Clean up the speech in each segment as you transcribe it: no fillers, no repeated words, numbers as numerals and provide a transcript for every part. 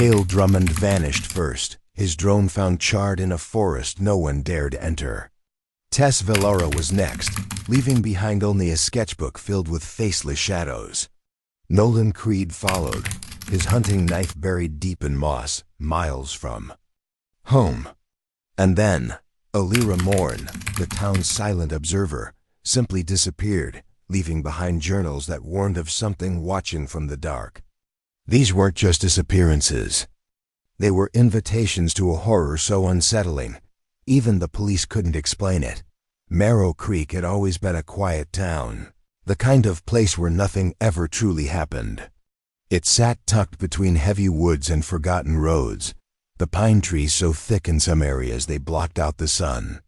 Cale Drummond vanished first, his drone found charred in a forest no one dared enter. Tess Valora was next, leaving behind only a sketchbook filled with faceless shadows. Nolan Creed followed, his hunting knife buried deep in moss, miles from home. And then, Alira Morn, the town's silent observer, simply disappeared, leaving behind journals that warned of something watching from the dark. These weren't just disappearances. They were invitations to a horror so unsettling, even the police couldn't explain it. Marrow Creek had always been a quiet town, the kind of place where nothing ever truly happened. It sat tucked between heavy woods and forgotten roads, the pine trees so thick in some areas they blocked out the sun.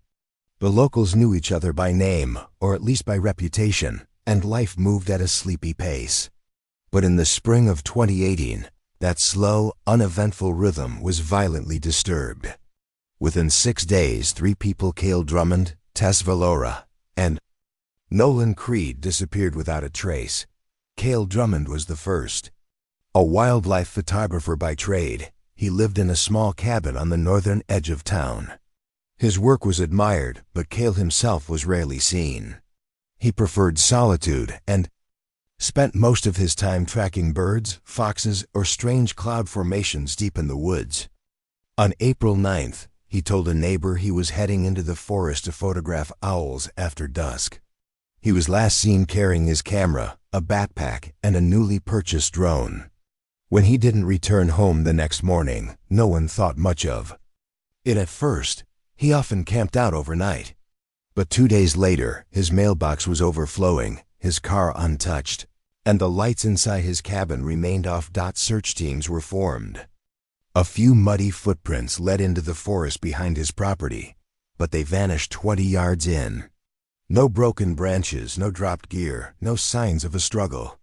The locals knew each other by name, or at least by reputation, and life moved at a sleepy pace. But in the spring of 2018, that slow, uneventful rhythm was violently disturbed. Within 6 days, 3 people, Cale Drummond, Tess Valora, and Nolan Creed, disappeared without a trace. Cale Drummond was the first. A wildlife photographer by trade, he lived in a small cabin on the northern edge of town. His work was admired, but Cale himself was rarely seen. He preferred solitude and spent most of his time tracking birds, foxes, or strange cloud formations deep in the woods. On April 9th, he told a neighbor he was heading into the forest to photograph owls after dusk. He was last seen carrying his camera, a backpack, and a newly purchased drone. When he didn't return home the next morning, no one thought much of it at first. He often camped out overnight. But 2 days later, his mailbox was overflowing, his car untouched, and the lights inside his cabin remained off. Search teams were formed. A few muddy footprints led into the forest behind his property, but they vanished 20 yards in. No broken branches, no dropped gear, no signs of a struggle.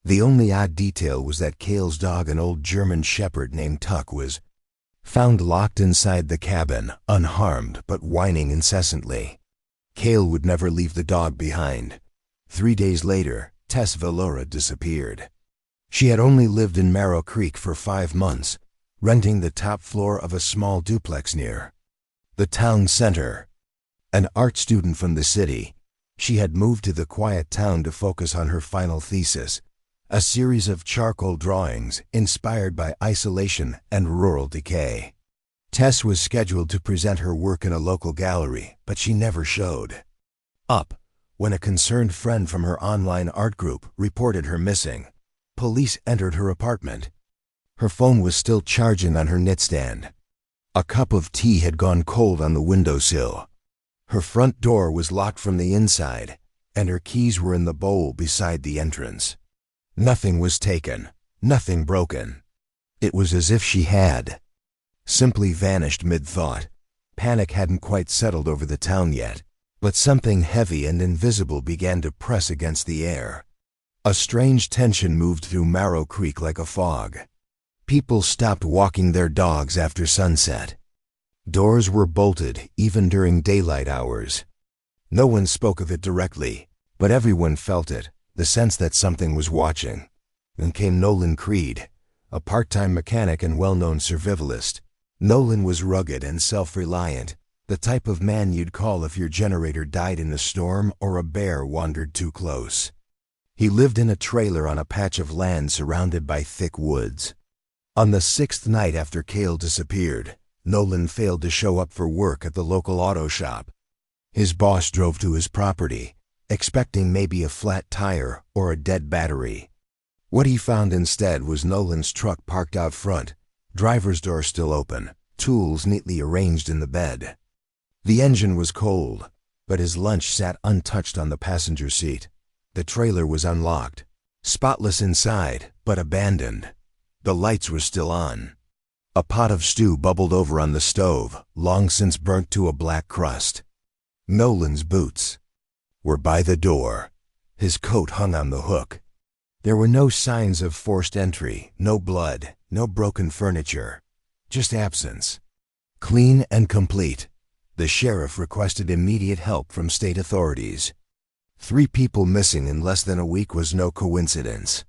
The only odd detail was that Cale's dog, an old German shepherd named Tuck, was found locked inside the cabin, unharmed but whining incessantly. Cale would never leave the dog behind. 3 days later, Tess Valora disappeared. She had only lived in Marrow Creek for 5 months, renting the top floor of a small duplex near the town center. An art student from the city, she had moved to the quiet town to focus on her final thesis, a series of charcoal drawings inspired by isolation and rural decay. Tess was scheduled to present her work in a local gallery, but she never showed up. When a concerned friend from her online art group reported her missing, police entered her apartment. Her phone was still charging on her nightstand. A cup of tea had gone cold on the windowsill. Her front door was locked from the inside, and her keys were in the bowl beside the entrance. Nothing was taken, nothing broken. It was as if she had simply vanished mid-thought. Panic hadn't quite settled over the town yet, but something heavy and invisible began to press against the air. A strange tension moved through Marrow Creek like a fog. People stopped walking their dogs after sunset. Doors were bolted even during daylight hours. No one spoke of it directly, but everyone felt it, the sense that something was watching. Then came Nolan Creed, a part-time mechanic and well-known survivalist. Nolan was rugged and self-reliant, the type of man you'd call if your generator died in a storm or a bear wandered too close. He lived in a trailer on a patch of land surrounded by thick woods. On the 6th night after Cale disappeared, Nolan failed to show up for work at the local auto shop. His boss drove to his property, expecting maybe a flat tire or a dead battery. What he found instead was Nolan's truck parked out front, driver's door still open, tools neatly arranged in the bed. The engine was cold, but his lunch sat untouched on the passenger seat. The trailer was unlocked, spotless inside, but abandoned. The lights were still on. A pot of stew bubbled over on the stove, long since burnt to a black crust. Nolan's boots were by the door. His coat hung on the hook. There were no signs of forced entry, no blood, no broken furniture, just absence. Clean and complete. The sheriff requested immediate help from state authorities. 3 people missing in less than a week was no coincidence.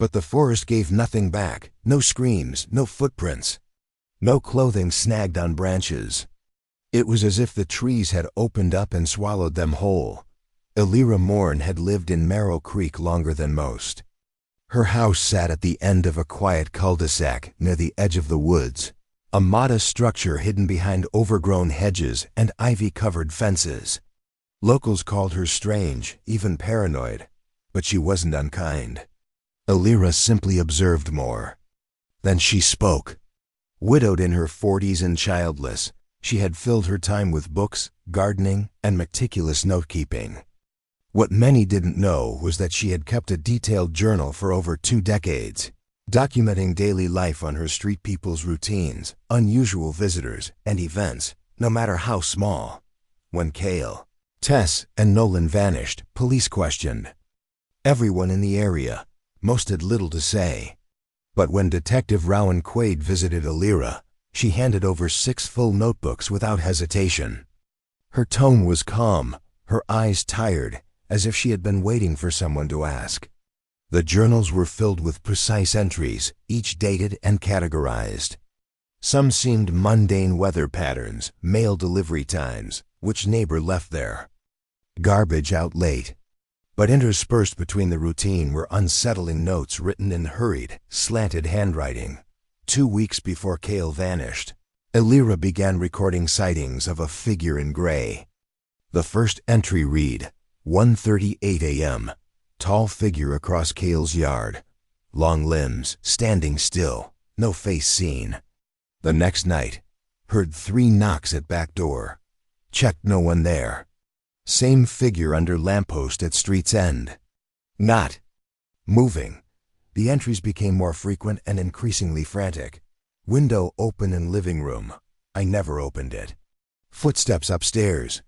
But the forest gave nothing back. No screams, no footprints, no clothing snagged on branches. It was as if the trees had opened up and swallowed them whole. Elira Morn had lived in Marrow Creek longer than most. Her house sat at the end of a quiet cul-de-sac near the edge of the woods, a modest structure hidden behind overgrown hedges and ivy-covered fences. Locals called her strange, even paranoid, but she wasn't unkind. Elira simply observed more. Then she spoke. Widowed in her 40s and childless, she had filled her time with books, gardening, and meticulous note-keeping. What many didn't know was that she had kept a detailed journal for over 2 decades, documenting daily life on her street people's routines, unusual visitors, and events, no matter how small. When Cale, Tess, and Nolan vanished, police questioned everyone in the area. Most had little to say. But when Detective Rowan Quaid visited Elira, she handed over 6 full notebooks without hesitation. Her tone was calm, her eyes tired, as if she had been waiting for someone to ask. The journals were filled with precise entries, each dated and categorized. Some seemed mundane weather patterns, mail delivery times, which neighbor left there. Garbage out late. But interspersed between the routine were unsettling notes written in hurried, slanted handwriting. 2 weeks before Cale vanished, Elira began recording sightings of a figure in gray. The first entry read, 1:38 a.m., tall figure across Cale's yard, long limbs, standing still, no face seen. The next night, heard 3 knocks at back door. Checked no one there. Same figure under lamppost at street's end. Not moving. The entries became more frequent and increasingly frantic. Window open in living room. I never opened it. Footsteps upstairs.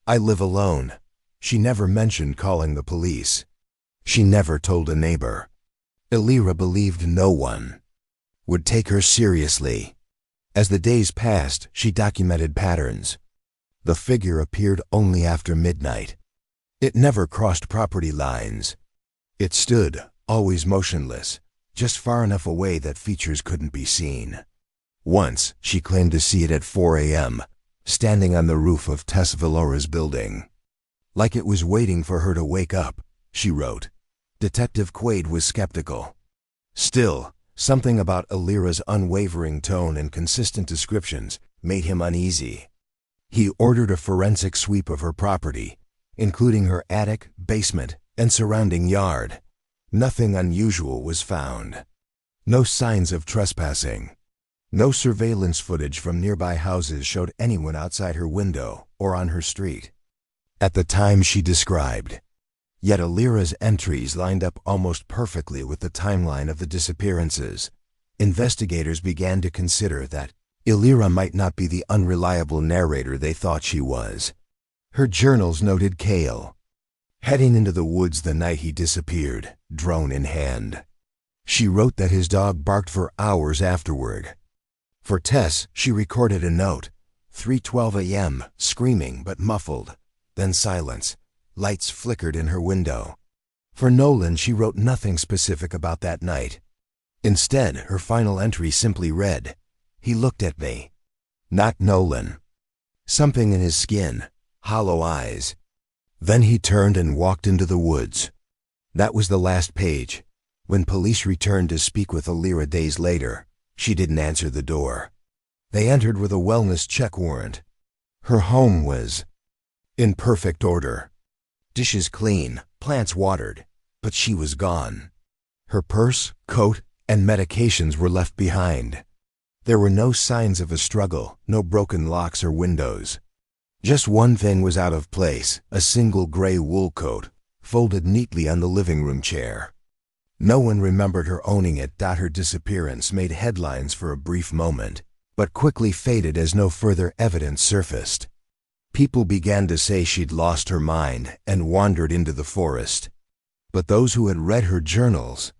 I live alone. She never mentioned calling the police. She never told a neighbor. Elira believed no one would take her seriously. As the days passed, she documented patterns. The figure appeared only after midnight. It never crossed property lines. It stood, always motionless, just far enough away that features couldn't be seen. Once, she claimed to see it at 4 a.m., standing on the roof of Tess Vallora's building. Like it was waiting for her to wake up, she wrote. Detective Quaid was skeptical. Still, something about Elira's unwavering tone and consistent descriptions made him uneasy. He ordered a forensic sweep of her property, including her attic, basement, and surrounding yard. Nothing unusual was found. No signs of trespassing. No surveillance footage from nearby houses showed anyone outside her window or on her street at the time she described. Yet Elira's entries lined up almost perfectly with the timeline of the disappearances. Investigators began to consider that Elira might not be the unreliable narrator they thought she was. Her journals noted Cale heading into the woods the night he disappeared, drone in hand. She wrote that his dog barked for hours afterward. For Tess, she recorded a note, 3:12 a.m., screaming but muffled, then silence. Lights flickered in her window. For Nolan, she wrote nothing specific about that night. Instead, her final entry simply read, "He looked at me." Not Nolan. Something in his skin, hollow eyes. Then he turned and walked into the woods. That was the last page. When police returned to speak with Elira days later, she didn't answer the door. They entered with a wellness check warrant. Her home was in perfect order. Dishes clean, plants watered, but she was gone. Her purse, coat, and medications were left behind. There were no signs of a struggle, no broken locks or windows. Just one thing was out of place, a single gray wool coat, folded neatly on the living room chair. No one remembered her owning it. Her disappearance made headlines for a brief moment, but quickly faded as no further evidence surfaced. People began to say she'd lost her mind and wandered into the forest. But those who had read her journals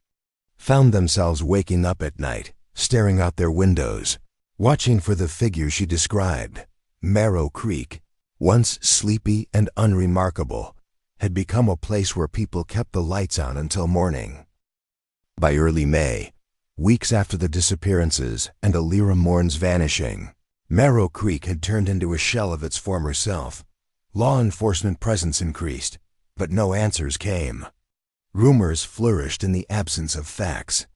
found themselves waking up at night, staring out their windows, watching for the figure she described. Marrow Creek, once sleepy and unremarkable, had become a place where people kept the lights on until morning. By early May, weeks after the disappearances and Alira Morn's vanishing, Marrow Creek had turned into a shell of its former self. Law enforcement presence increased, but no answers came. Rumors flourished in the absence of facts.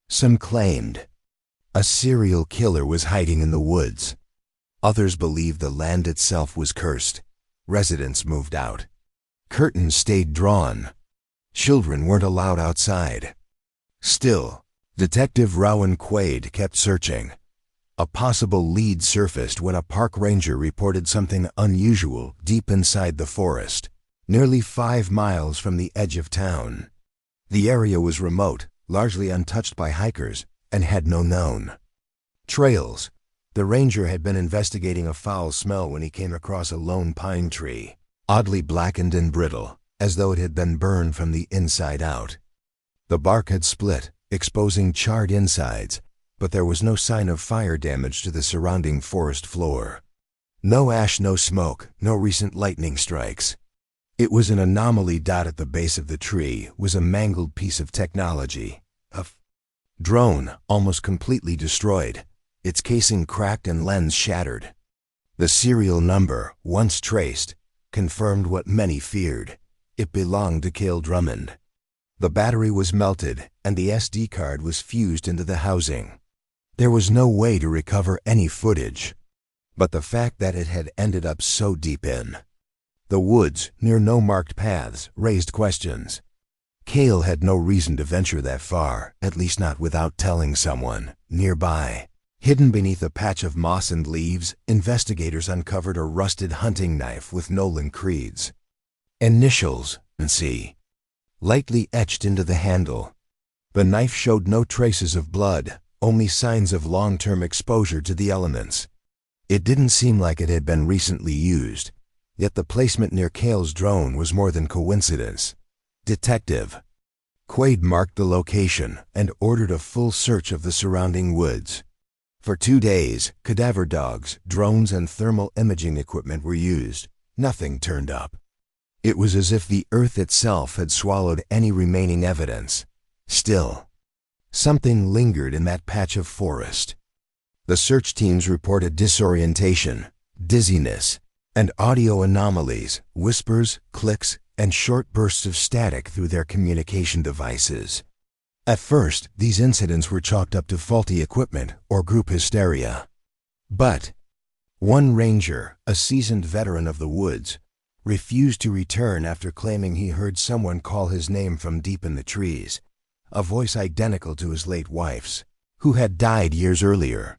Some claimed a serial killer was hiding in the woods. Others believed the land itself was cursed. Residents moved out. Curtains stayed drawn. Children weren't allowed outside. Still, Detective Rowan Quaid kept searching. A possible lead surfaced when a park ranger reported something unusual deep inside the forest, nearly 5 miles from the edge of town. The area was remote, largely untouched by hikers, and had no known trails. The ranger had been investigating a foul smell when he came across a lone pine tree, oddly blackened and brittle, as though it had been burned from the inside out. The bark had split, exposing charred insides, but there was no sign of fire damage to the surrounding forest floor. No ash, no smoke, no recent lightning strikes. It was an anomaly. At the base of the tree was a mangled piece of technology, a drone almost completely destroyed, its casing cracked and lens shattered. The serial number, once traced, confirmed what many feared. It belonged to Cale Drummond. The battery was melted, and the SD card was fused into the housing. There was no way to recover any footage. But the fact that it had ended up so deep in the woods, near no marked paths, raised questions. Cale had no reason to venture that far, at least not without telling someone. Nearby, hidden beneath a patch of moss and leaves, investigators uncovered a rusted hunting knife with Nolan Creed's initials, C, lightly etched into the handle. The knife showed no traces of blood, only signs of long-term exposure to the elements. It didn't seem like it had been recently used, yet the placement near Cale's drone was more than coincidence. Detective Quaid marked the location and ordered a full search of the surrounding woods. For 2 days, cadaver dogs, drones, and thermal imaging equipment were used. Nothing turned up. It was as if the earth itself had swallowed any remaining evidence. Still, something lingered in that patch of forest. The search teams reported disorientation, dizziness, and audio anomalies, whispers, clicks, and short bursts of static through their communication devices. At first, these incidents were chalked up to faulty equipment or group hysteria. But one ranger, a seasoned veteran of the woods, refused to return after claiming he heard someone call his name from deep in the trees, a voice identical to his late wife's, who had died years earlier.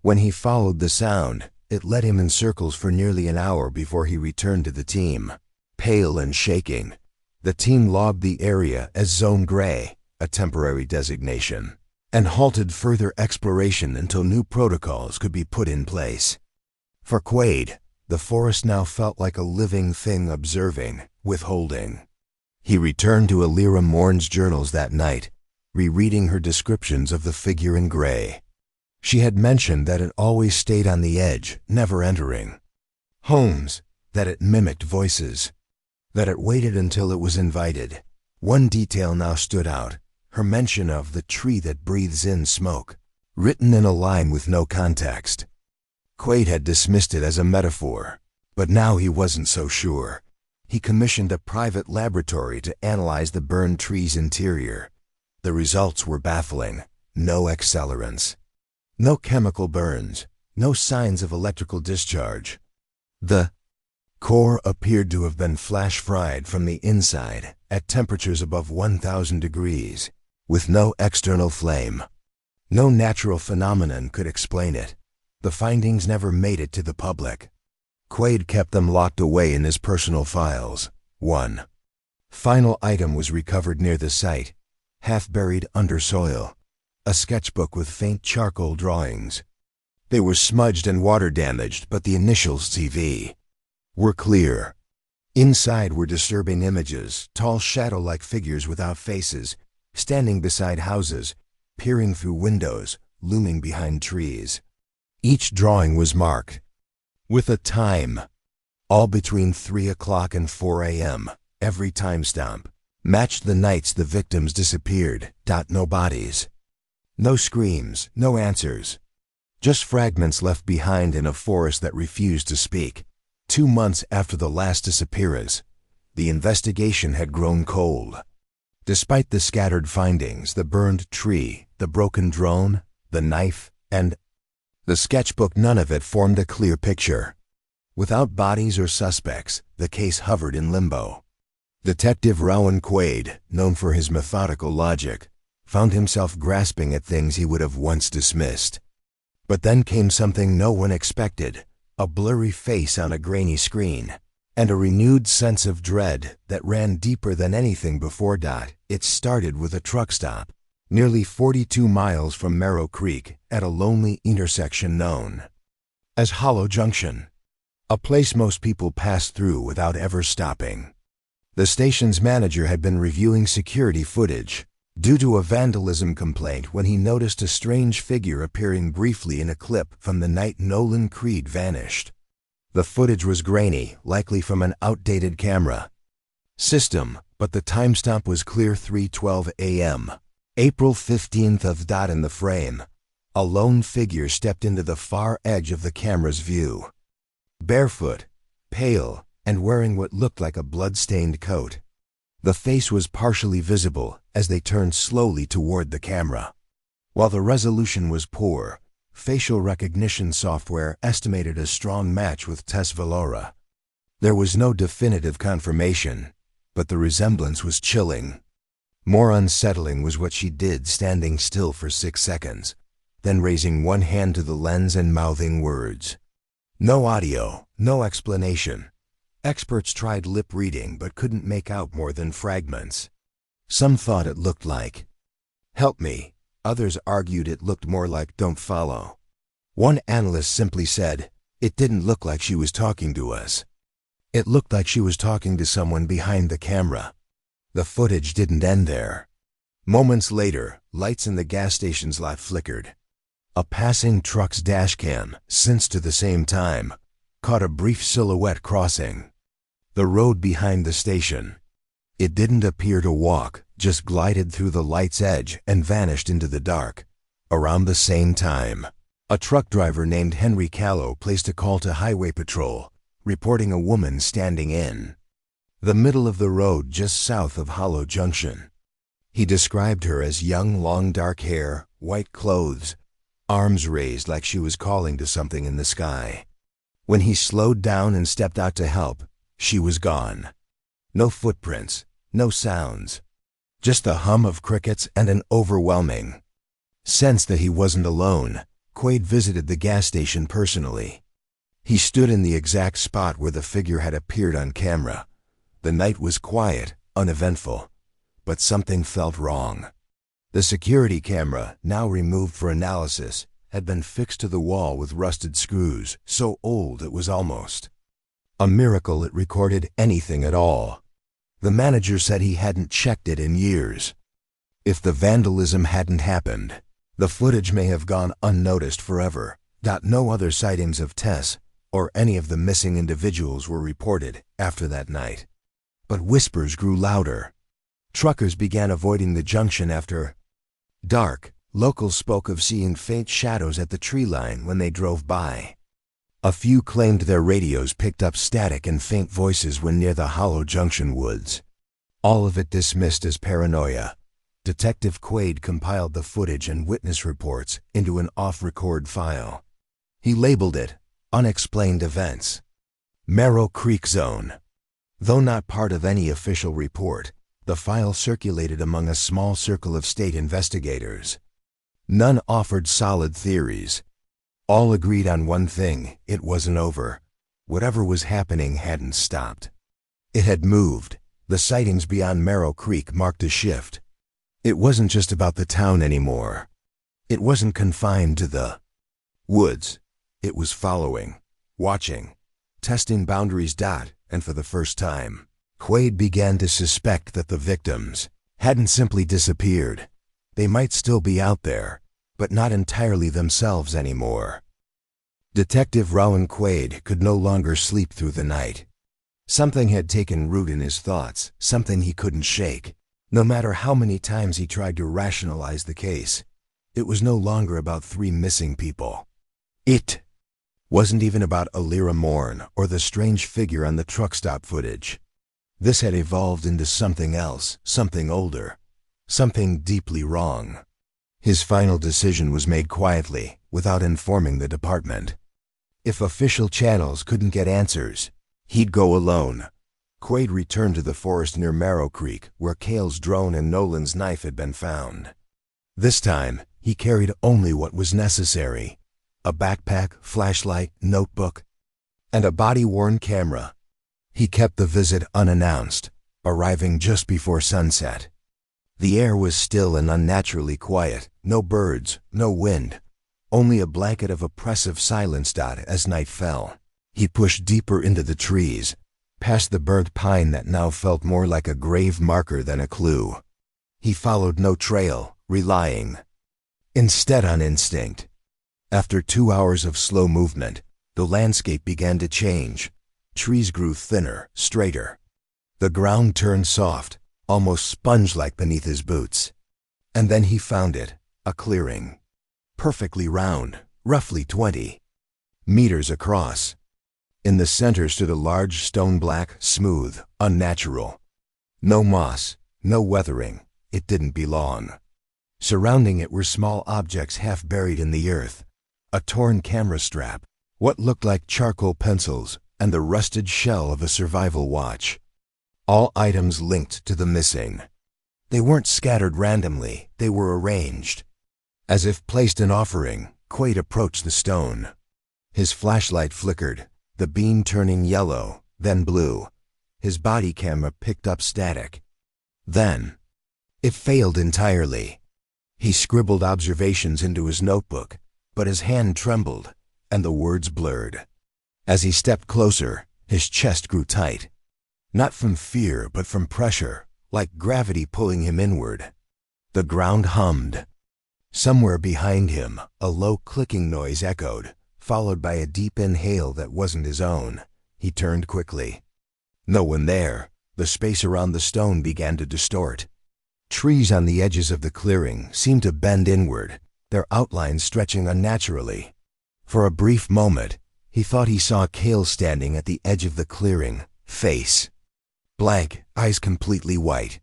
When he followed the sound, it led him in circles for nearly an hour before he returned to the team. Pale and shaking, the team logged the area as Zone Gray, a temporary designation, and halted further exploration until new protocols could be put in place. For Quaid, the forest now felt like a living thing observing, withholding. He returned to Alira Morn's journals that night, rereading her descriptions of the figure in gray. She had mentioned that it always stayed on the edge, never entering homes, that it mimicked voices, that it waited until it was invited. One detail now stood out, her mention of the tree that breathes in smoke, written in a line with no context. Quaid had dismissed it as a metaphor, but now he wasn't so sure. He commissioned a private laboratory to analyze the burned tree's interior. The results were baffling. No accelerants, no chemical burns, no signs of electrical discharge. The core appeared to have been flash-fried from the inside at temperatures above 1,000 degrees, with no external flame. No natural phenomenon could explain it. The findings never made it to the public. Quaid kept them locked away in his personal files. One final item was recovered near the site, half buried under soil, a sketchbook with faint charcoal drawings. They were smudged and water damaged, but the initials CV were clear. Inside were disturbing images, tall shadow-like figures without faces, standing beside houses, peering through windows, looming behind trees. Each drawing was marked with a time, all between 3 o'clock and 4 a.m., every timestamp matched the nights the victims disappeared. No bodies. No screams, no answers. Just fragments left behind in a forest that refused to speak. 2 months after the last disappearance, the investigation had grown cold. Despite the scattered findings, the burned tree, the broken drone, the knife, and the sketchbook, none of it formed a clear picture. Without bodies or suspects, the case hovered in limbo. Detective Rowan Quaid, known for his methodical logic, found himself grasping at things he would have once dismissed. But then came something no one expected, a blurry face on a grainy screen, and a renewed sense of dread that ran deeper than anything before. It started with a truck stop, nearly 42 miles from Marrow Creek, at a lonely intersection known as Hollow Junction, a place most people passed through without ever stopping. The station's manager had been reviewing security footage due to a vandalism complaint when he noticed a strange figure appearing briefly in a clip from the night Nolan Creed vanished. The footage was grainy, likely from an outdated camera system, but the timestamp was clear: 3:12 a.m. April 15th. In the frame, a lone figure stepped into the far edge of the camera's view. Barefoot, pale, and wearing what looked like a blood-stained coat. The face was partially visible as they turned slowly toward the camera. While the resolution was poor, facial recognition software estimated a strong match with Tess Valora. There was no definitive confirmation, but the resemblance was chilling. More unsettling was what she did, standing still for 6 seconds, then raising one hand to the lens and mouthing words. No audio, no explanation. Experts tried lip reading but couldn't make out more than fragments. Some thought it looked like, "Help me." Others argued it looked more like, "Don't follow." One analyst simply said, "It didn't look like she was talking to us. It looked like she was talking to someone behind the camera." The footage didn't end there. Moments later, lights in the gas station's lot flickered. A passing truck's dashcam, synced to the same time, caught a brief silhouette crossing the road behind the station. It didn't appear to walk, just glided through the light's edge and vanished into the dark. Around the same time, a truck driver named Henry Callow placed a call to Highway Patrol, reporting a woman standing in the middle of the road just south of Hollow Junction. He described her as young, long dark hair, white clothes, arms raised like she was calling to something in the sky. When he slowed down and stepped out to help, she was gone. No footprints, no sounds. Just the hum of crickets and an overwhelming sense that he wasn't alone. Quaid visited the gas station personally. He stood in the exact spot where the figure had appeared on camera. The night was quiet, uneventful, but something felt wrong. The security camera, now removed for analysis, had been fixed to the wall with rusted screws, so old it was almost a miracle it recorded anything at all. The manager said he hadn't checked it in years. If the vandalism hadn't happened, the footage may have gone unnoticed forever. No other sightings of Tess or any of the missing individuals were reported after that night. But whispers grew louder. Truckers began avoiding the junction after dark. Locals spoke of seeing faint shadows at the tree line when they drove by. A few claimed their radios picked up static and faint voices when near the Hollow Junction woods. All of it dismissed as paranoia. Detective Quaid compiled the footage and witness reports into an off-record file. He labeled it Unexplained Events. Marrow Creek Zone. Though not part of any official report, the file circulated among a small circle of state investigators. None offered solid theories. All agreed on one thing: it wasn't over. Whatever was happening hadn't stopped. It had moved. The sightings beyond Marrow Creek marked a shift. It wasn't just about the town anymore. It wasn't confined to the woods. It was following, watching, testing boundaries. And for the first time, Quaid began to suspect that the victims hadn't simply disappeared. They might still be out there, but not entirely themselves anymore. Detective Rowan Quaid could no longer sleep through the night. Something had taken root in his thoughts, something he couldn't shake. No matter how many times he tried to rationalize the case, it was no longer about 3 missing people. It wasn't even about Alira Morn or the strange figure on the truck stop footage. This had evolved into something else, something older, something deeply wrong. His final decision was made quietly, without informing the department. If official channels couldn't get answers, he'd go alone. Quaid returned to the forest near Marrow Creek, where Cale's drone and Nolan's knife had been found. This time, he carried only what was necessary: a backpack, flashlight, notebook, and a body-worn camera. He kept the visit unannounced, arriving just before sunset. The air was still and unnaturally quiet, no birds, no wind, only a blanket of oppressive silence. As night fell, he pushed deeper into the trees, past the burnt pine that now felt more like a grave marker than a clue. He followed no trail, relying instead on instinct. After 2 hours of slow movement, the landscape began to change. Trees grew thinner, straighter. The ground turned soft, almost sponge-like beneath his boots. And then he found it, a clearing. Perfectly round, roughly 20 meters across. In the center stood a large stone, black, smooth, unnatural. No moss, no weathering. It didn't belong. Surrounding it were small objects half buried in the earth. A torn camera strap, what looked like charcoal pencils, and the rusted shell of a survival watch. All items linked to the missing. They weren't scattered randomly, they were arranged. As if placed in offering, Quaid approached the stone. His flashlight flickered, the beam turning yellow, then blue. His body camera picked up static. Then, it failed entirely. He scribbled observations into his notebook, but his hand trembled, and the words blurred. As he stepped closer, his chest grew tight. Not from fear, but from pressure, like gravity pulling him inward. The ground hummed. Somewhere behind him, a low clicking noise echoed, followed by a deep inhale that wasn't his own. He turned quickly. No one there. The space around the stone began to distort. Trees on the edges of the clearing seemed to bend inward, their outlines stretching unnaturally. For a brief moment, he thought he saw Cale standing at the edge of the clearing, face blank, eyes completely white.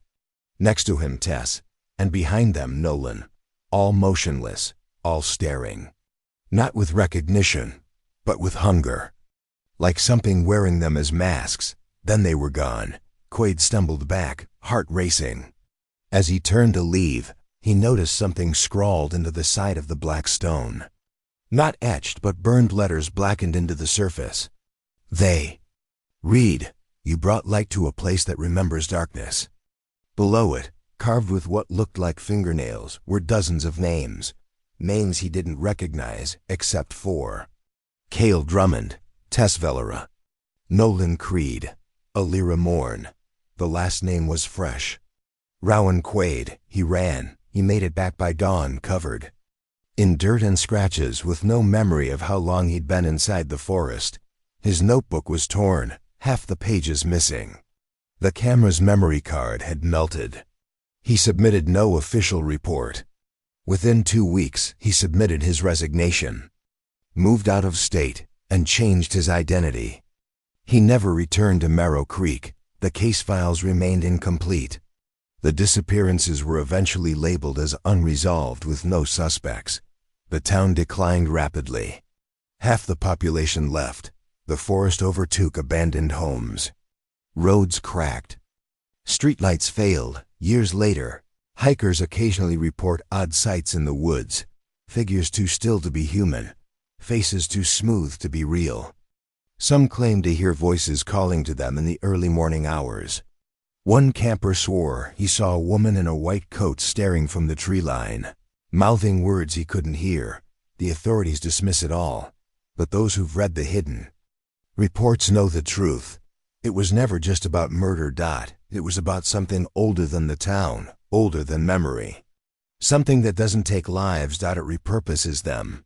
Next to him, Tess, and behind them, Nolan, all motionless, all staring. Not with recognition, but with hunger. Like something wearing them as masks. Then they were gone. Quaid stumbled back, heart racing. As he turned to leave, he noticed something scrawled into the side of the black stone. Not etched, but burned letters blackened into the surface. They read, "You brought light to a place that remembers darkness." Below it, carved with what looked like fingernails, were dozens of names. Names he didn't recognize, except for Cale Drummond, Tess Velera, Nolan Creed, Alira Morn. The last name was fresh. Rowan Quaid. He ran. He made it back by dawn, covered in dirt and scratches, with no memory of how long he'd been inside the forest. His notebook was torn, half the pages missing. The camera's memory card had melted. He submitted no official report. Within 2 weeks, he submitted his resignation, moved out of state, and changed his identity. He never returned to Marrow Creek. The case files remained incomplete. The disappearances were eventually labeled as unresolved with no suspects. The town declined rapidly. Half the population left. The forest overtook abandoned homes. Roads cracked. Streetlights failed. Years later, hikers occasionally report odd sights in the woods. Figures too still to be human. Faces too smooth to be real. Some claim to hear voices calling to them in the early morning hours. One camper swore he saw a woman in a white coat staring from the tree line, mouthing words he couldn't hear. The authorities dismiss it all, but those who've read the hidden reports know the truth. It was never just about murder. It was about something older than the town, older than memory. Something that doesn't take lives. It repurposes them.